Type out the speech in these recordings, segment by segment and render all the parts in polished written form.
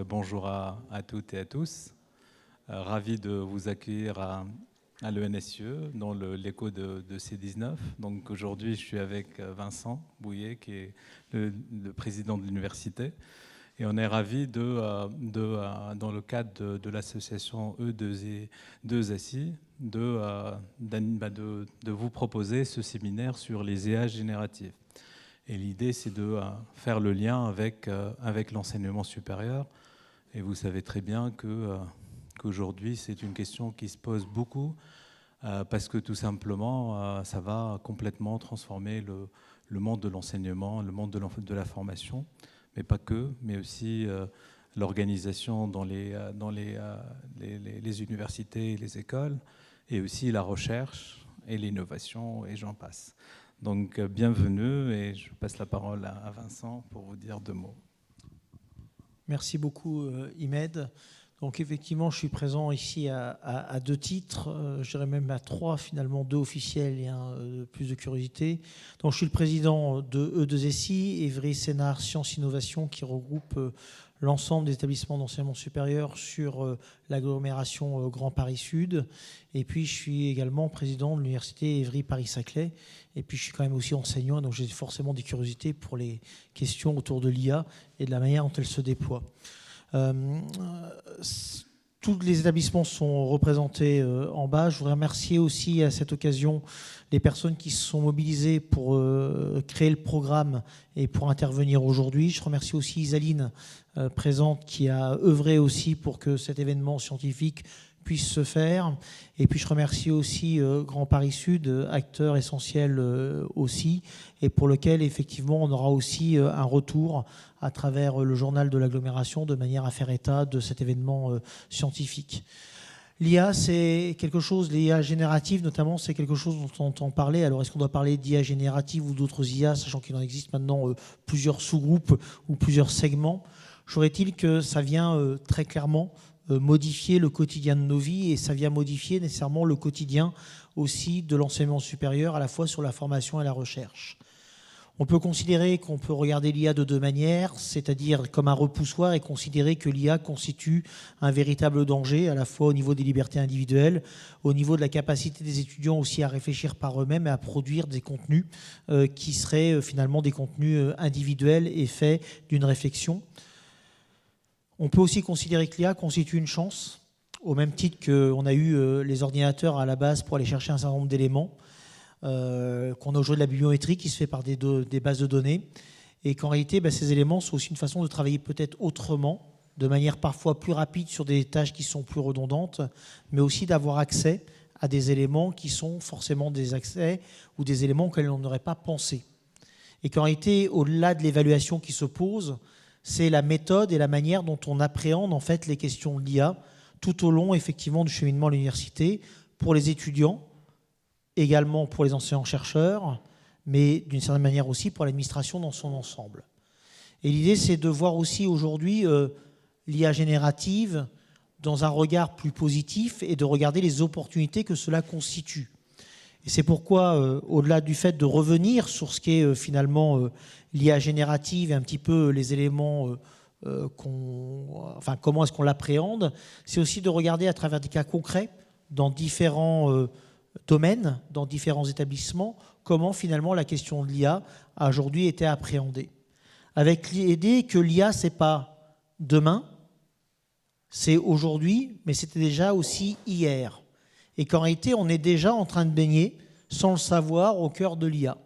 bonjour à toutes et à tous. Ravi de vous accueillir à l'ENSIE dans l'écho de C19. Donc aujourd'hui, je suis avec Vincent Bouillet, qui est le président de l'université. Et on est ravi dans le cadre de l'association E2SI, de vous proposer ce séminaire sur les IA génératives. Et l'idée, c'est de faire le lien avec l'enseignement supérieur. Et vous savez très bien qu'aujourd'hui, c'est une question qui se pose beaucoup parce que tout simplement, ça va complètement transformer le monde de l'enseignement, le monde de la formation, mais pas que, mais aussi l'organisation dans les universités et les écoles, et aussi la recherche et l'innovation, et j'en passe. Donc, bienvenue, et je passe la parole à Vincent pour vous dire 2 mots. Merci beaucoup, Imed. Donc, effectivement, je suis présent ici à 2 titres, je dirais même à 3, finalement, 2 officiels et 1 plus de curiosité. Donc, je suis le président de E2SI, Evry Sénart Sciences Innovation, qui regroupe l'ensemble des établissements d'enseignement supérieur sur l'agglomération Grand Paris Sud. Et puis, je suis également président de l'université Evry Paris-Saclay. Et puis, je suis quand même aussi enseignant, donc j'ai forcément des curiosités pour les questions autour de l'IA et de la manière dont elle se déploie. Tous les établissements sont représentés en bas. Je voudrais remercier aussi à cette occasion les personnes qui se sont mobilisées pour créer le programme et pour intervenir aujourd'hui. Je remercie aussi Isaline, présente, qui a œuvré aussi pour que cet événement scientifique puisse se faire. Et puis je remercie aussi Grand Paris Sud, acteur essentiel aussi, et pour lequel effectivement on aura aussi un retour à travers le journal de l'agglomération de manière à faire état de cet événement scientifique. L'IA, c'est quelque chose, l'IA générative notamment, c'est quelque chose dont on entend parler. Alors est-ce qu'on doit parler d'IA générative ou d'autres IA, sachant qu'il en existe maintenant plusieurs sous-groupes ou plusieurs segments? J'aurais-il que ça vient très clairement modifier le quotidien de nos vies, et ça vient modifier nécessairement le quotidien aussi de l'enseignement supérieur, à la fois sur la formation et la recherche. On peut considérer qu'on peut regarder l'IA de 2 manières, c'est-à-dire comme un repoussoir, et considérer que l'IA constitue un véritable danger, à la fois au niveau des libertés individuelles, au niveau de la capacité des étudiants aussi à réfléchir par eux-mêmes et à produire des contenus qui seraient finalement des contenus individuels et faits d'une réflexion. On peut aussi considérer que l'IA constitue une chance, au même titre qu'on a eu les ordinateurs à la base pour aller chercher un certain nombre d'éléments, qu'on a aujourd'hui de la bibliométrie qui se fait par des bases de données, et qu'en réalité, ces éléments sont aussi une façon de travailler peut-être autrement, de manière parfois plus rapide sur des tâches qui sont plus redondantes, mais aussi d'avoir accès à des éléments qui sont forcément des accès ou des éléments auxquels on n'aurait pas pensé. Et qu'en réalité, au-delà de l'évaluation qui se pose, c'est la méthode et la manière dont on appréhende en fait les questions de l'IA tout au long effectivement du cheminement à l'université, pour les étudiants, également pour les enseignants-chercheurs, mais d'une certaine manière aussi pour l'administration dans son ensemble. Et l'idée, c'est de voir aussi aujourd'hui l'IA générative dans un regard plus positif et de regarder les opportunités que cela constitue. Et c'est pourquoi, au-delà du fait de revenir sur ce qu'est finalement l'IA générative et un petit peu les éléments, comment est-ce qu'on l'appréhende, c'est aussi de regarder à travers des cas concrets dans différents domaines, dans différents établissements, comment finalement la question de l'IA a aujourd'hui été appréhendée. Avec l'idée que l'IA, ce n'est pas demain, c'est aujourd'hui, mais c'était déjà aussi hier. Et qu'en réalité, on est déjà en train de baigner, sans le savoir, au cœur de l'IA.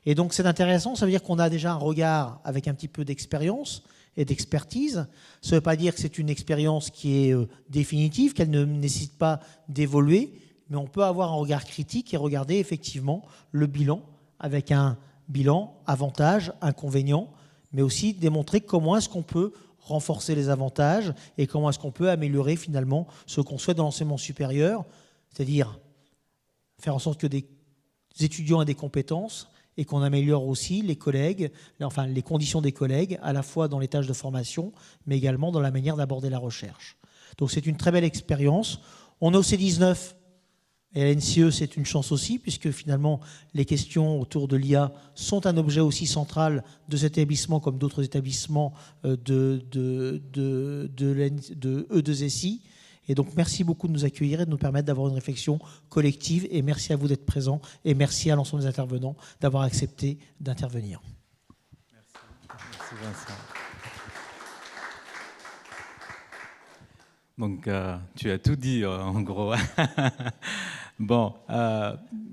Et donc c'est intéressant, ça veut dire qu'on a déjà un regard avec un petit peu d'expérience et d'expertise. Ça ne veut pas dire que c'est une expérience qui est définitive, qu'elle ne nécessite pas d'évoluer, mais on peut avoir un regard critique et regarder effectivement le bilan avec un bilan avantages, inconvénients, mais aussi démontrer comment est-ce qu'on peut renforcer les avantages et comment est-ce qu'on peut améliorer finalement ce qu'on souhaite dans l'enseignement supérieur, c'est-à-dire faire en sorte que des étudiants aient des compétences et qu'on améliore aussi les collègues, enfin les conditions des collègues, à la fois dans les tâches de formation, mais également dans la manière d'aborder la recherche. Donc c'est une très belle expérience. On est au C19, Et à l'NCE, c'est une chance aussi, puisque finalement, les questions autour de l'IA sont un objet aussi central de cet établissement, comme d'autres établissements de E2SI. Et donc, merci beaucoup de nous accueillir et de nous permettre d'avoir une réflexion collective. Et merci à vous d'être présents. Et merci à l'ensemble des intervenants d'avoir accepté d'intervenir. Merci Vincent. Donc, tu as tout dit, en gros. Bon,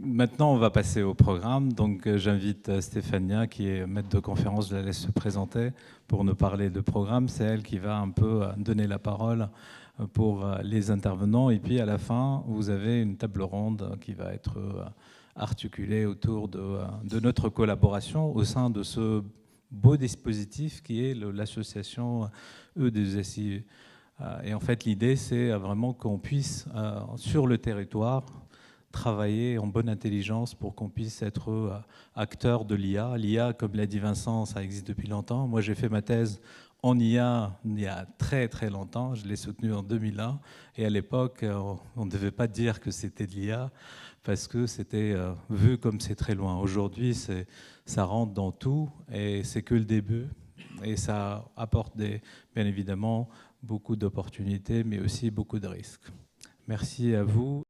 maintenant, on va passer au programme. Donc, j'invite Stéphania, qui est maître de conférence, je la laisse se présenter pour nous parler de programme. C'est elle qui va un peu donner la parole pour les intervenants. Et puis, à la fin, vous avez une table ronde qui va être articulée autour de notre collaboration au sein de ce beau dispositif qui est l'association E2SI. Et en fait, l'idée, c'est vraiment qu'on puisse, sur le territoire, travailler en bonne intelligence pour qu'on puisse être acteur de l'IA. L'IA, comme l'a dit Vincent, ça existe depuis longtemps. Moi, j'ai fait ma thèse en IA il y a très très longtemps. Je l'ai soutenue en 2001. Et à l'époque, on ne devait pas dire que c'était de l'IA parce que c'était vu comme c'est très loin. Aujourd'hui, ça rentre dans tout et c'est que le début. Et ça apporte bien évidemment beaucoup d'opportunités, mais aussi beaucoup de risques. Merci à vous.